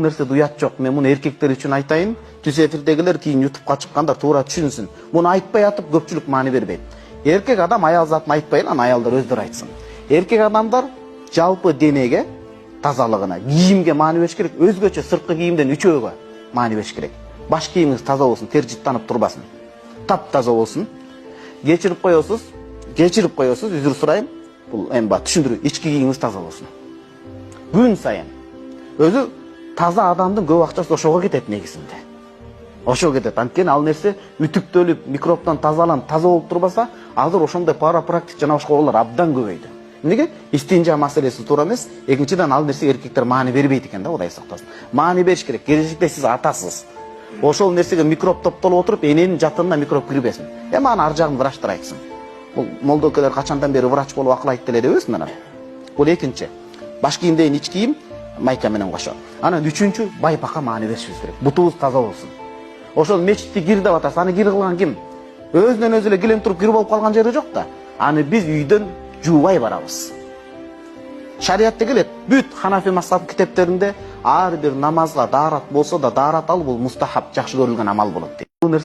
нерсе уят жок. Мен муну эркектер үчүн айтайын. Түз эфирдегилер кийин ютубка чыккандар туура түшүнсүн. Муну айтпай атып көпчүлүк маани бербейт. Эркек адам аял затын айтпайын, аны аялдар өздөрү айтсын. Эркек адамдар жалпы денеге, тазалыгына, кийимге маани бериш керек. Өзгөчө сырткы кийимден үчөөгө маани бериш керек. Баш кийимиңиз таза болсун, тер жыттанып турбасын. Таптаза болсун. Кечирип коесуз, үзүр сурайм. Бул эми түшүндүрүү, ички кийимиңиз таза болсун. Күн сайын өзү таза адамдын көп акчасы ошого кетет негизинде. Ошого кетет. Анткени ал нерсе үтүктөлүп, микробтон тазаланып, таза болуп турбаса, азыр ошондой парапрактик жана башка оолар абдан көбөйдү. Эмнеге? Истинжа маселеси туура эмес. Экинчиден ал нерсе эркектер маани бербейт экен да, Кудай сактасын. Маани бериш керек. Келечекте сиз атасыз. Ошол нерсеге микроб топтолуп отуруп, эненин жатынына микроб кирбесин. Эми аны ар жагын врачтар айтсын. Бул молдокелер качандан бери врач болуп акыл айтты эле дебесин анан. Бул экинчи. Баш кийимден ич кийим майка менен кошо. Анан үчүнчү, байпакка маани беришибиз керек. Бутубуз таза болсун. Ошол мечитти кир деп атасыз. Аны кир кылган ким? Өзүнөн өзү эле килем туруп кир болуп калган жери жок да. Аны биз үйдөн жуубай барабыз. Шариатта келет, бүт Ханафи мазхабы китептеринде ар бир намазга даарат болсо да даарат алуу бул мустахаб, жакшы көрүлгөн амал болот дейт.